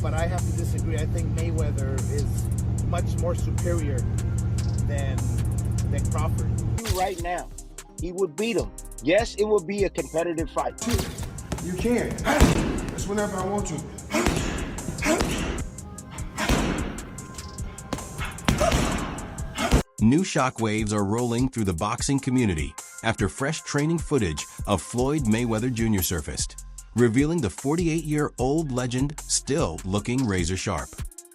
but I have to disagree. I think Mayweather is much more superior than Crawford. Right now, he would beat him. Yes, it would be a competitive fight. You can. That's whenever I want to. New shockwaves are rolling through the boxing community after fresh training footage of Floyd Mayweather Jr. surfaced, revealing the 48-year-old legend still looking razor-sharp.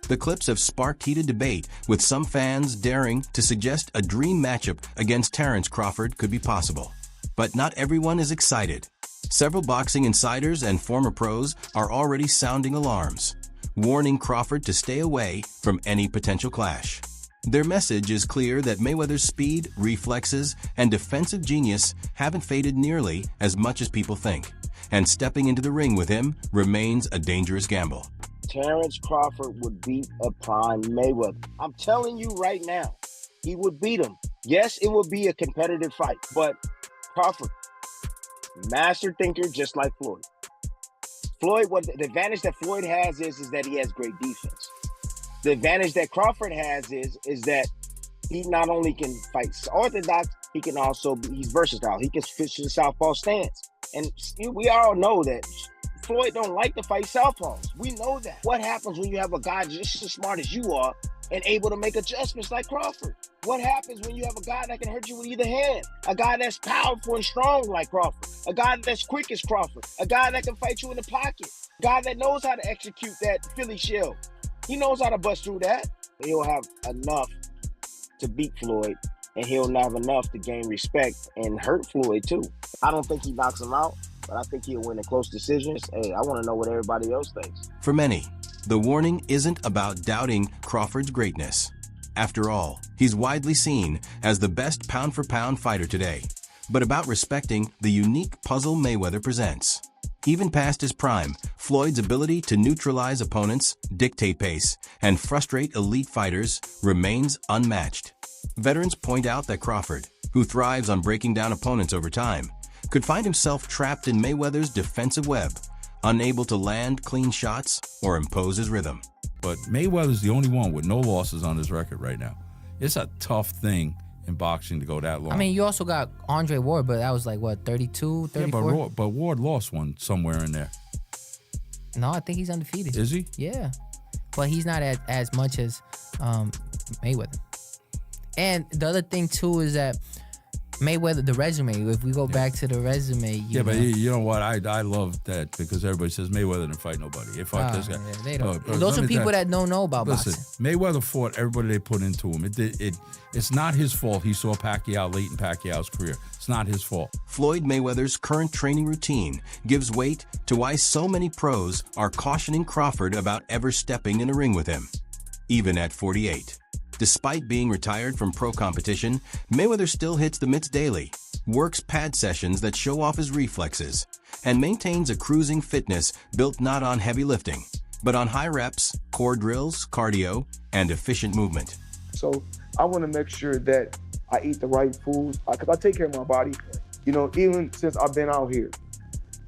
The clips have sparked heated debate, with some fans daring to suggest a dream matchup against Terence Crawford could be possible. But not everyone is excited. Several boxing insiders and former pros are already sounding alarms, warning Crawford to stay away from any potential clash. Their message is clear that Mayweather's speed, reflexes, and defensive genius haven't faded nearly as much as people think, and stepping into the ring with him remains a dangerous gamble. Terence Crawford would beat a prime Mayweather. I'm telling you right now, he would beat him. Yes, it would be a competitive fight, but Crawford, master thinker just like Floyd. What the advantage that Floyd has is that he has great defense. The advantage that Crawford has is that he not only can fight orthodox, he can also he's versatile. He can switch to the southpaw stance. And we all know that Floyd don't like to fight southpaws. We know that. What happens when you have a guy just as smart as you are and able to make adjustments like Crawford? What happens when you have a guy that can hurt you with either hand? A guy that's powerful and strong like Crawford. A guy that's quick as Crawford. A guy that can fight you in the pocket. A guy that knows how to execute that Philly shell. He knows how to bust through that. He'll have enough to beat Floyd, and he'll have enough to gain respect and hurt Floyd too. I don't think he knocks him out, but I think he'll win in close decisions. Hey, I want to know what everybody else thinks. For many, the warning isn't about doubting Crawford's greatness. After all, he's widely seen as the best pound-for-pound fighter today, but about respecting the unique puzzle Mayweather presents. Even past his prime, Floyd's ability to neutralize opponents, dictate pace, and frustrate elite fighters remains unmatched. Veterans point out that Crawford, who thrives on breaking down opponents over time, could find himself trapped in Mayweather's defensive web, unable to land clean shots or impose his rhythm. But Mayweather's the only one with no losses on his record right now. It's a tough thing in boxing to go that long. I mean, you also got Andre Ward, but that was like, what, 32, 34? Yeah, but Ward lost one somewhere in there. No, I think he's undefeated. Is he? Yeah. But he's not as much as Mayweather. And the other thing, too, is that Mayweather, the resume, if we go back to the resume. But you know what? I love that because everybody says Mayweather didn't fight nobody. He fought this guy. Yeah, they don't. Those are people that don't know about boxing. Mayweather fought everybody they put into him. It's not his fault he saw Pacquiao late in Pacquiao's career. It's not his fault. Floyd Mayweather's current training routine gives weight to why so many pros are cautioning Crawford about ever stepping in a ring with him, even at 48. Despite being retired from pro competition, Mayweather still hits the mitts daily, works pad sessions that show off his reflexes, and maintains a cruising fitness built not on heavy lifting, but on high reps, core drills, cardio, and efficient movement. So I want to make sure that I eat the right foods because I take care of my body. You know, even since I've been out here,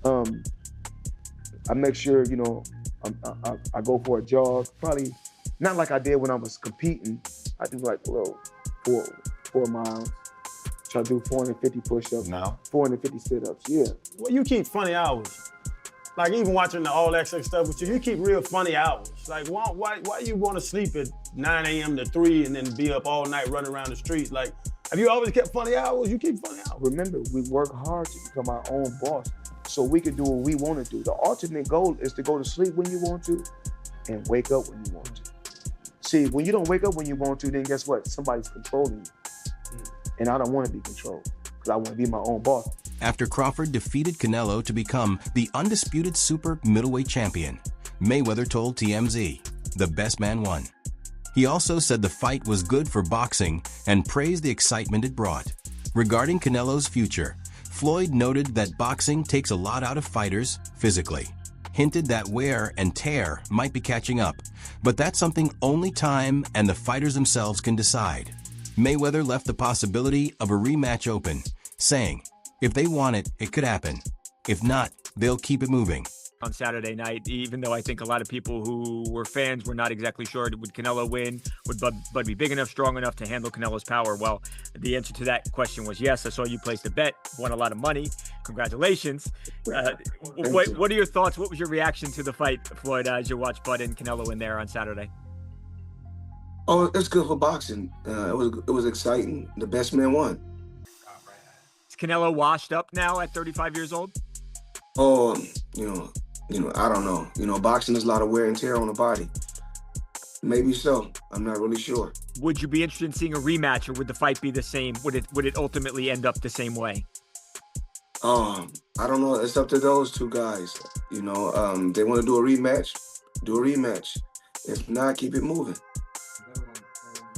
I make sure, you know, I go for a jog, probably not like I did when I was competing. I do like a little 4 miles. Try to do 450 push-ups. Now? 450 sit-ups, yeah. Well, you keep funny hours. Like even watching the All Access stuff with you keep real funny hours. Like why you want to sleep at 9 a.m. to 3 and then be up all night running around the streets? Like, have you always kept funny hours? You keep funny hours. Remember, we work hard to become our own boss so we can do what we want to do. The ultimate goal is to go to sleep when you want to and wake up when you want to. See, when you don't wake up when you want to, then guess what? Somebody's controlling you. And I don't want to be controlled because I want to be my own boss. After Crawford defeated Canelo to become the undisputed super middleweight champion, Mayweather told TMZ, "The best man won." He also said the fight was good for boxing and praised the excitement it brought. Regarding Canelo's future, Floyd noted that boxing takes a lot out of fighters physically, hinted that wear and tear might be catching up, but that's something only time and the fighters themselves can decide. Mayweather left the possibility of a rematch open, saying, if they want it, it could happen. If not, they'll keep it moving. on Saturday night, even though I think a lot of people who were fans were not exactly sure, would Canelo win? Would Bud be big enough, strong enough to handle Canelo's power? Well, the answer to that question was yes. I saw you place the bet, won a lot of money. Congratulations. What are your thoughts? What was your reaction to the fight, Floyd, as you watched Bud and Canelo in there on Saturday? Oh, it's good for boxing. It was exciting. The best man won. Is Canelo washed up now at 35 years old? Oh, I don't know. Boxing is a lot of wear and tear on the body. Maybe so. I'm not really sure. Would you be interested in seeing a rematch, or would the fight be the same? Would it ultimately end up the same way? I don't know. It's up to those two guys. They want to do a rematch. Do a rematch. If not, keep it moving.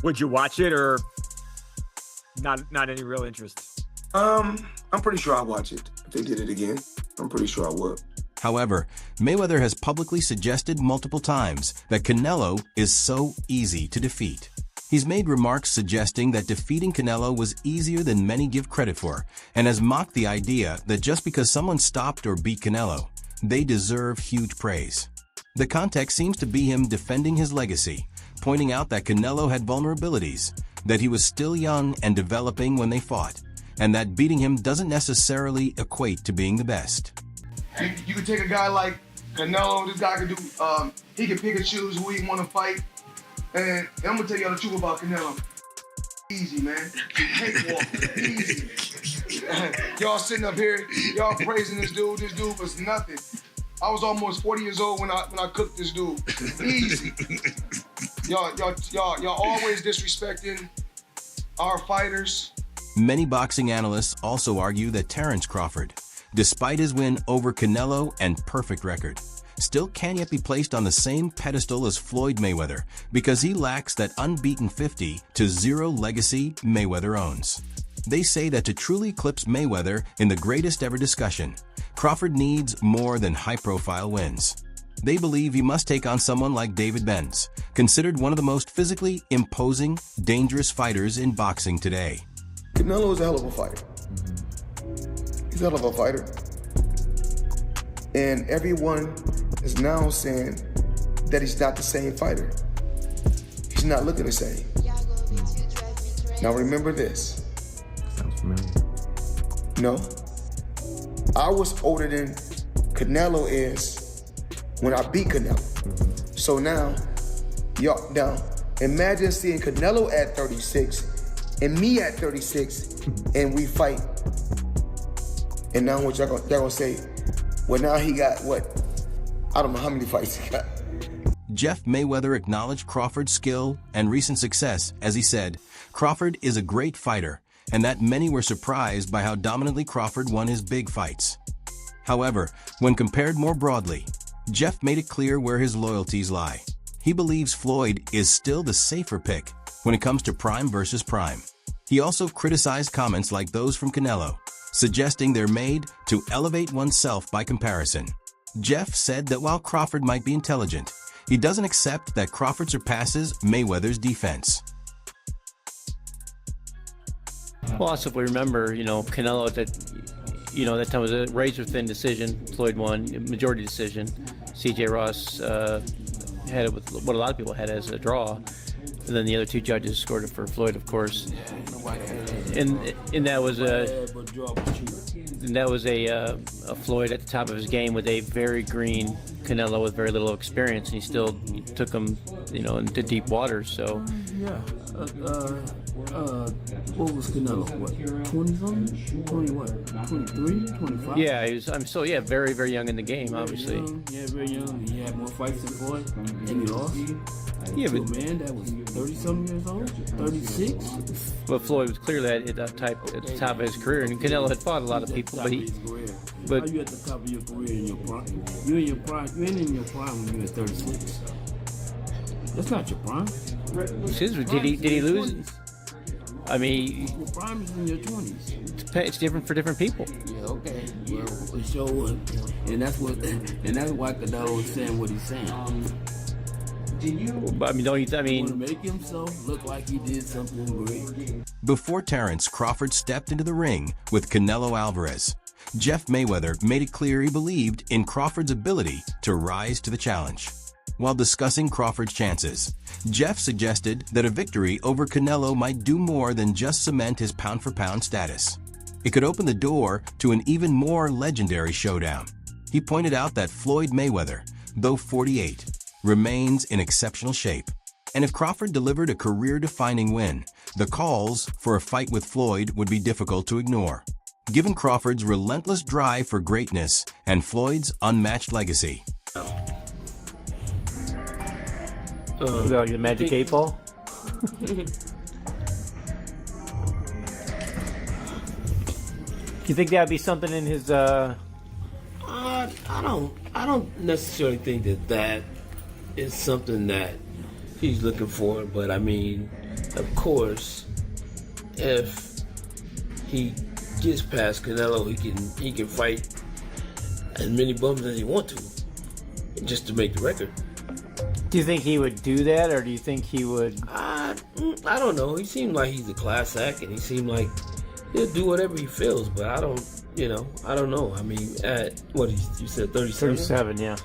Would you watch it, or not any real interest? I'm pretty sure I'll watch it. If they did it again, I'm pretty sure I would. However, Mayweather has publicly suggested multiple times that Canelo is so easy to defeat. He's made remarks suggesting that defeating Canelo was easier than many give credit for, and has mocked the idea that just because someone stopped or beat Canelo, they deserve huge praise. The context seems to be him defending his legacy, pointing out that Canelo had vulnerabilities, that he was still young and developing when they fought, and that beating him doesn't necessarily equate to being the best. You could take a guy like Canelo. This guy could do. He can pick and choose who he want to fight. And I'm gonna tell y'all the truth about Canelo. Easy, man. Easy. Y'all sitting up here, y'all praising this dude. This dude was nothing. I was almost 40 years old when I cooked this dude. Easy. Y'all always disrespecting our fighters. Many boxing analysts also argue that Terence Crawford, despite his win over Canelo and perfect record, still can't yet be placed on the same pedestal as Floyd Mayweather because he lacks that unbeaten 50-0 legacy Mayweather owns. They say that to truly eclipse Mayweather in the greatest ever discussion, Crawford needs more than high-profile wins. They believe he must take on someone like David Benz, considered one of the most physically imposing, dangerous fighters in boxing today. Canelo is a hell of a fighter. He's a hell of a fighter. And everyone is now saying that he's not the same fighter. He's not looking the same. Now remember this. Sounds familiar. No. I was older than Canelo is when I beat Canelo. So now imagine seeing Canelo at 36 and me at 36 and we fight. And now what y'all gonna say? Well, now he got what? I don't know how many fights he got. Jeff Mayweather acknowledged Crawford's skill and recent success as he said, Crawford is a great fighter, and that many were surprised by how dominantly Crawford won his big fights. However, when compared more broadly, Jeff made it clear where his loyalties lie. He believes Floyd is still the safer pick when it comes to prime versus prime. He also criticized comments like those from Canelo, suggesting they're made to elevate oneself by comparison. Jeff said that while Crawford might be intelligent, he doesn't accept that Crawford surpasses Mayweather's defense. Well, also if we remember, Canelo that time was a razor-thin decision. Floyd won, majority decision. C.J. Ross had it with what a lot of people had as a draw. And then the other two judges scored it for Floyd, of course. And that was a Floyd at the top of his game with a very green Canelo with very little experience, and he still took him, into deep waters. So. What was Canelo? What, 20-something? 20 what? 23? 25? Yeah, he was. Very, very young in the game, obviously. Yeah, very young. He had more fights than Floyd, and he lost. Yeah, but man, that was 30-something years old, 36. But Floyd was clearly at the top of his career, and Canelo had fought a lot of people, but how you at the top of your career in your prime? You in your prime when you were 36. That's not your prime. Did he lose? I mean, your prime is in your 20s. It's different for different people. Yeah, okay. Well, sure would. And that's why Canelo is saying what he's saying. Want to make himself look like he did something great. Before Terence, Crawford stepped into the ring with Canelo Alvarez. Jeff Mayweather made it clear he believed in Crawford's ability to rise to the challenge. While discussing Crawford's chances, Jeff suggested that a victory over Canelo might do more than just cement his pound-for-pound status. It could open the door to an even more legendary showdown. He pointed out that Floyd Mayweather, though 48, remains in exceptional shape. And if Crawford delivered a career-defining win, the calls for a fight with Floyd would be difficult to ignore. Given Crawford's relentless drive for greatness and Floyd's unmatched legacy. Like the Magic 8 Ball? Do you think that'd be something in his I don't necessarily think that is something that he's looking for, but I mean, of course, if he gets past Canelo, he can fight as many bums as he wants to, just to make the record. Do you think he would do that, or do you think he would? I don't know. He seemed like he's a class act, and he seemed like he'll do whatever he feels. But I don't know. I mean, at what you said, 37? 37, yeah.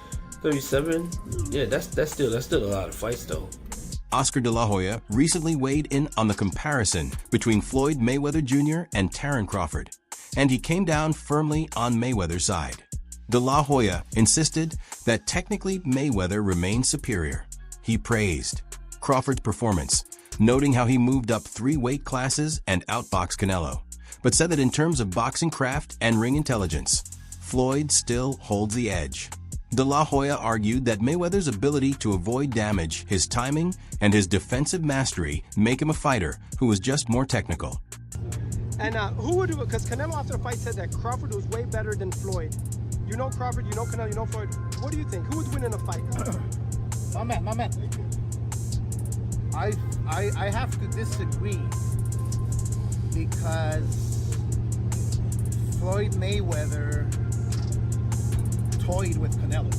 37. Yeah, that's still a lot of fights though. Oscar De La Hoya recently weighed in on the comparison between Floyd Mayweather Jr. and Terence Crawford, and he came down firmly on Mayweather's side. De La Hoya insisted that technically Mayweather remained superior. He praised Crawford's performance, noting how he moved up 3 weight classes and outboxed Canelo, but said that in terms of boxing craft and ring intelligence, Floyd still holds the edge. De La Hoya argued that Mayweather's ability to avoid damage, his timing, and his defensive mastery make him a fighter who was just more technical. And who would do it? Because Canelo after the fight said that Crawford was way better than Floyd. You know Crawford, you know Canelo, you know Floyd. What do you think? Who would win in a fight? My man. I have to disagree because Floyd Mayweather toyed with Canelo.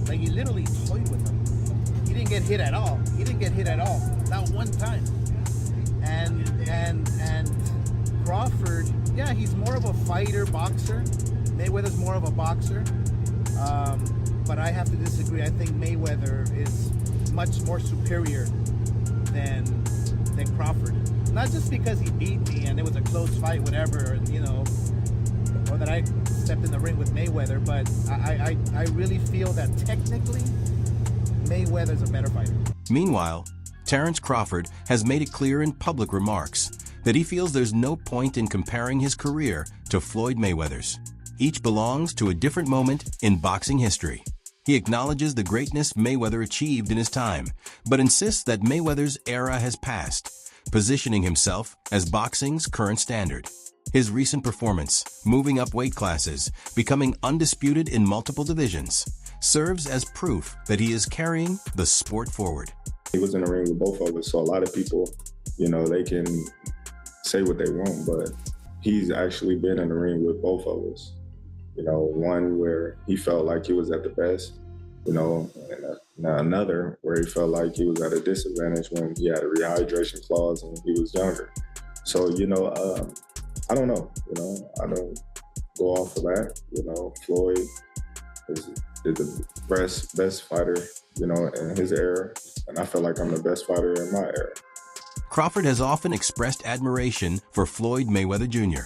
Like, he literally toyed with him. He didn't get hit at all. Not one time. And Crawford, yeah, he's more of a fighter, boxer. Mayweather's more of a boxer. But I have to disagree. I think Mayweather is much more superior than Crawford. Not just because he beat me and it was a close fight, whatever, or that I stepped in the ring with Mayweather, but I really feel that technically Mayweather's a better fighter. Meanwhile, Terence Crawford has made it clear in public remarks that he feels there's no point in comparing his career to Floyd Mayweather's. Each belongs to a different moment in boxing history. He acknowledges the greatness Mayweather achieved in his time, but insists that Mayweather's era has passed, positioning himself as boxing's current standard. His recent performance, moving up weight classes, becoming undisputed in multiple divisions, serves as proof that he is carrying the sport forward. He was in the ring with both of us, so a lot of people, they can say what they want, but he's actually been in the ring with both of us. One where he felt like he was at the best, and another where he felt like he was at a disadvantage when he had a rehydration clause and he was younger. So, I don't know, I don't go off of that. Floyd is the best fighter, in his era, and I feel like I'm the best fighter in my era. Crawford has often expressed admiration for Floyd Mayweather Jr.,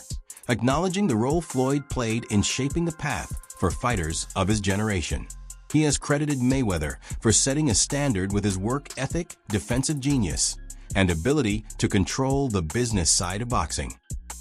acknowledging the role Floyd played in shaping the path for fighters of his generation. He has credited Mayweather for setting a standard with his work ethic, defensive genius, and ability to control the business side of boxing.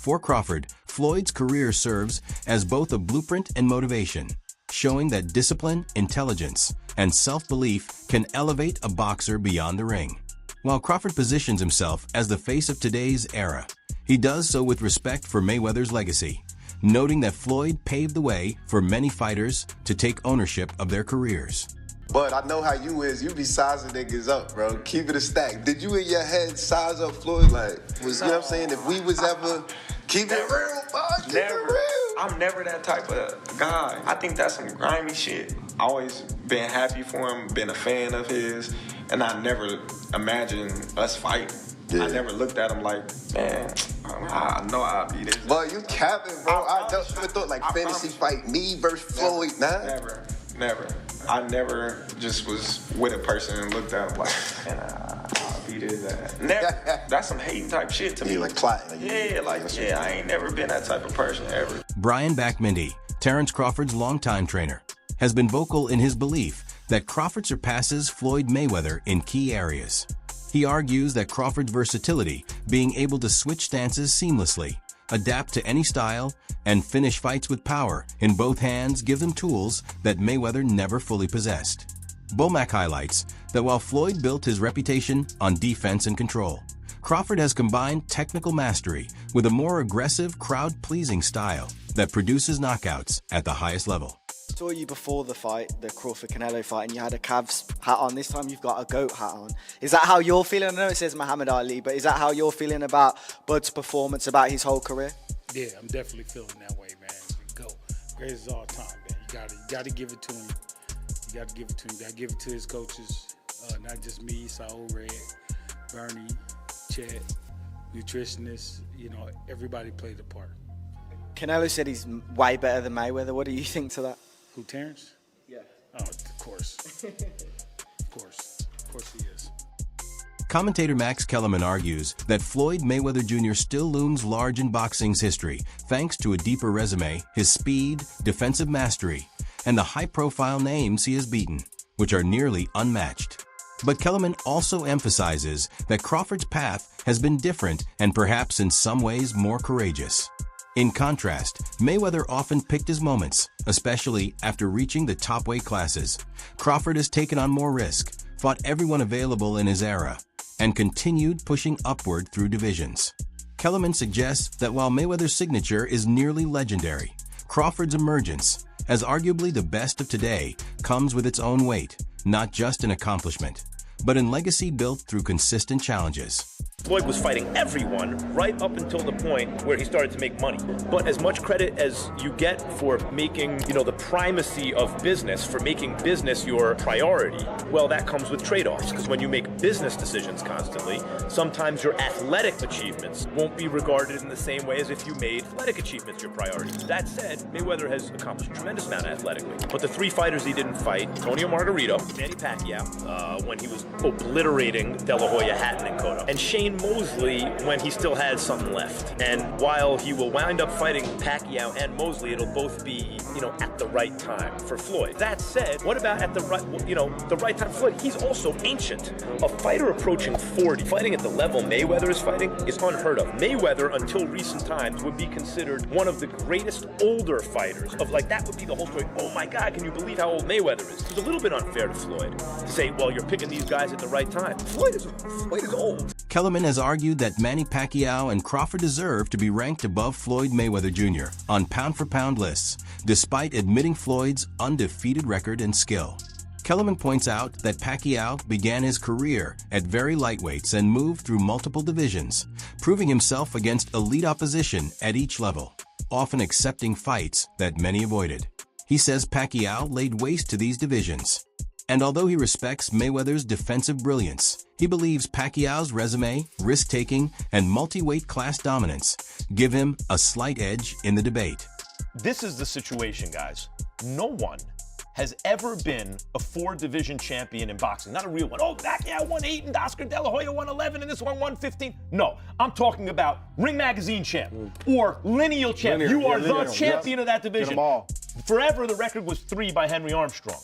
For Crawford, Floyd's career serves as both a blueprint and motivation, showing that discipline, intelligence, and self-belief can elevate a boxer beyond the ring. While Crawford positions himself as the face of today's era, he does so with respect for Mayweather's legacy, noting that Floyd paved the way for many fighters to take ownership of their careers. But I know how you is. You be sizing niggas up, bro. Keep it a stack. Did you in your head size up Floyd? Like, you know what I'm saying? If we was ever keep it real, boss, keep it real. I'm never that type of guy. I think that's some grimy shit. I always been happy for him, been a fan of his, and I never imagined us fighting. Yeah. I never looked at him like, man, I know I'll beat his. But you capping, bro. I never thought like fantasy fight me versus Floyd. Nah. Never. I never just was with a person and looked at him like, and I'll beat his ass. Never. That's some hating type shit to me. Like plotting. I ain't never been that type of person ever. Brian Backmindy, Terence Crawford's longtime trainer, has been vocal in his belief that Crawford surpasses Floyd Mayweather in key areas. He argues that Crawford's versatility, being able to switch stances seamlessly, adapt to any style, and finish fights with power in both hands give him tools that Mayweather never fully possessed. Bomac highlights that while Floyd built his reputation on defense and control, Crawford has combined technical mastery with a more aggressive, crowd-pleasing style that produces knockouts at the highest level. I saw you before the fight, the Crawford-Canelo fight, and you had a Cavs hat on. This time you've got a GOAT hat on. Is that how you're feeling? I know it says Muhammad Ali, but is that how you're feeling about Bud's performance, about his whole career? Yeah, I'm definitely feeling that way, man. GOAT. Greatest of all time, man. You gotta give it to him. You gotta give it to him. You gotta give it to his coaches. Not just me, Saul Red, Bernie, Chet, nutritionists. Everybody played a part. Canelo said he's way better than Mayweather. What do you think to that? Who, Terence? Yeah. Oh, of course. Of course he is. Commentator Max Kellerman argues that Floyd Mayweather Jr. still looms large in boxing's history thanks to a deeper resume, his speed, defensive mastery, and the high-profile names he has beaten, which are nearly unmatched. But Kellerman also emphasizes that Crawford's path has been different and perhaps in some ways more courageous. In contrast, Mayweather often picked his moments, especially after reaching the top weight classes. Crawford has taken on more risk, fought everyone available in his era, and continued pushing upward through divisions. Kellerman suggests that while Mayweather's signature is nearly legendary, Crawford's emergence, as arguably the best of today, comes with its own weight, not just in accomplishment, but in legacy built through consistent challenges. Floyd was fighting everyone right up until the point where he started to make money. But as much credit as you get for making, the primacy of business, for making business your priority, well, that comes with trade-offs. Because when you make business decisions constantly, sometimes your athletic achievements won't be regarded in the same way as if you made athletic achievements your priority. That said, Mayweather has accomplished a tremendous amount athletically. But the three fighters he didn't fight, Antonio Margarito, Manny Pacquiao, when he was obliterating De La Hoya, Hatton, and Cotto, and Shane Mosley when he still had something left. And while he will wind up fighting Pacquiao and Mosley, it'll both be, at the right time for Floyd. That said, what about at the right time for Floyd? He's also ancient. A fighter approaching 40, fighting at the level Mayweather is fighting, is unheard of. Mayweather, until recent times, would be considered one of the greatest older fighters that would be the whole story. Oh my God, can you believe how old Mayweather is? It's a little bit unfair to Floyd to say, well, you're picking these guys at the right time. Floyd is old. Kellerman has argued that Manny Pacquiao and Crawford deserve to be ranked above Floyd Mayweather Jr. on pound-for-pound lists, despite admitting Floyd's undefeated record and skill. Kellerman points out that Pacquiao began his career at very lightweights and moved through multiple divisions, proving himself against elite opposition at each level, often accepting fights that many avoided. He says Pacquiao laid waste to these divisions. And although he respects Mayweather's defensive brilliance, he believes Pacquiao's resume, risk-taking, and multi-weight class dominance give him a slight edge in the debate. This is the situation, guys. No one has ever been a 4-division champion in boxing. Not a real one. Oh, Pacquiao won 8 and Oscar De La Hoya won 11 and this one won 15. No, I'm talking about Ring Magazine champ or lineal champ. You are the champion of that division. Get them all. Forever, the record was 3 by Henry Armstrong.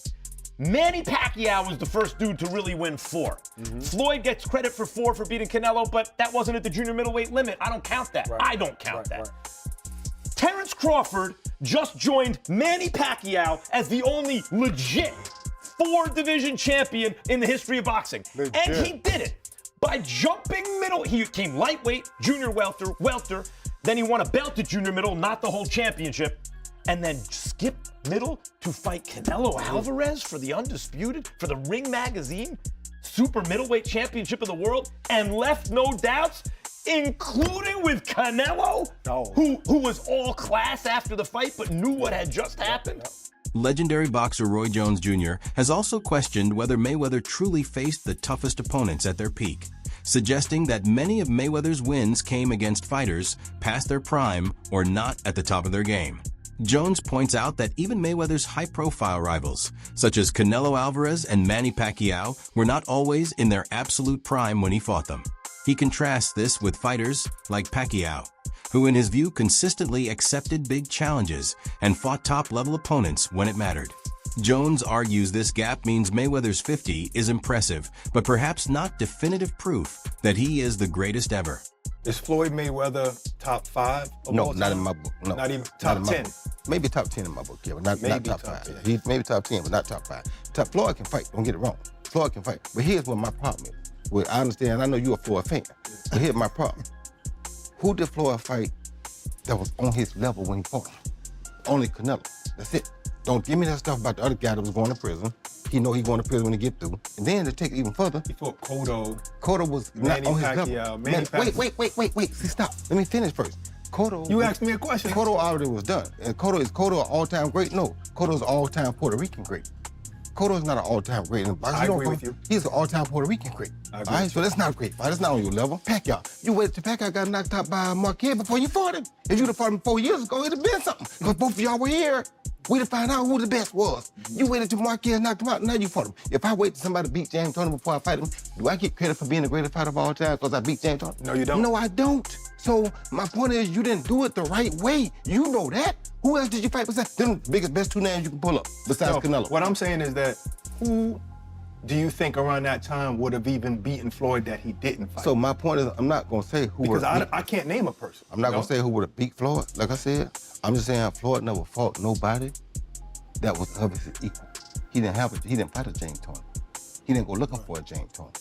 Manny Pacquiao was the first dude to really win 4. Floyd gets credit for 4 for beating Canelo, but that wasn't at the junior middleweight limit. I don't count that. Right. I don't count that. Terence Crawford just joined Manny Pacquiao as the only legit 4-division champion in the history of boxing. Legit. And he did it by jumping middle. He came lightweight, junior welter, then he won a belt at junior middle, not the whole championship, and then skipped middle to fight Canelo Alvarez for the undisputed, for the Ring Magazine super middleweight championship of the world, and left no doubts, including with Canelo, who was all class after the fight but knew what had just happened. Legendary boxer Roy Jones Jr. has also questioned whether Mayweather truly faced the toughest opponents at their peak, suggesting that many of Mayweather's wins came against fighters past their prime or not at the top of their game. Jones points out that even Mayweather's high-profile rivals, such as Canelo Alvarez and Manny Pacquiao, were not always in their absolute prime when he fought them. He contrasts this with fighters like Pacquiao, who in his view consistently accepted big challenges and fought top-level opponents when it mattered. Jones argues this gap means Mayweather's 50 is impressive, but perhaps not definitive proof that he is the greatest ever. Is Floyd Mayweather top 5? No, not in my book. No, not even top 10. Maybe top 10 in my book, yeah, but not top 5. 10. He's maybe top 10, but not top 5. Floyd can fight. Don't get it wrong. Floyd can fight. But here's what my problem is. Well, I understand. I know you're a Floyd fan. But here's my problem. Who did Floyd fight that was on his level when he fought him? Only Canelo. That's it. Don't give me that stuff about the other guy that was going to prison. He know he going to prison when he get through. And then to take it even further. He fought Cotto. Cotto was not on his level. Wait. See, stop. Let me finish first. Cotto. You asked me a question. Cotto already was done. And Cotto is an all-time great? No. Cotto's an all-time Puerto Rican great. Cotto's not an all-time great in boxing. I agree with you. He's an all-time Puerto Rican great. I agree. All right, so that's not a great fight. That's not on your level. Pacquiao. You waited till Pacquiao got knocked out by Marquez before you fought him. If you'd have fought him 4 years ago, it'd have been something. Because both of y'all were here. We'd have found out who the best was. You waited till Marquez knocked him out, now you fought him. If I wait till somebody beat James Toney before I fight him, do I get credit for being the greatest fighter of all time because I beat James Toney? No, you don't. No, I don't. So my point is, you didn't do it the right way. You know that. Who else did you fight besides them biggest, best 2 names you can pull up besides Canelo? What I'm saying is that who do you think around that time would have even beaten Floyd that he didn't fight? So my point is, I'm not gonna say who because I can't name a person. I'm not gonna say who would have beat Floyd. Like I said, I'm just saying Floyd never fought nobody that was of his equal. He didn't fight a James Toney. He didn't go looking for a James Toney.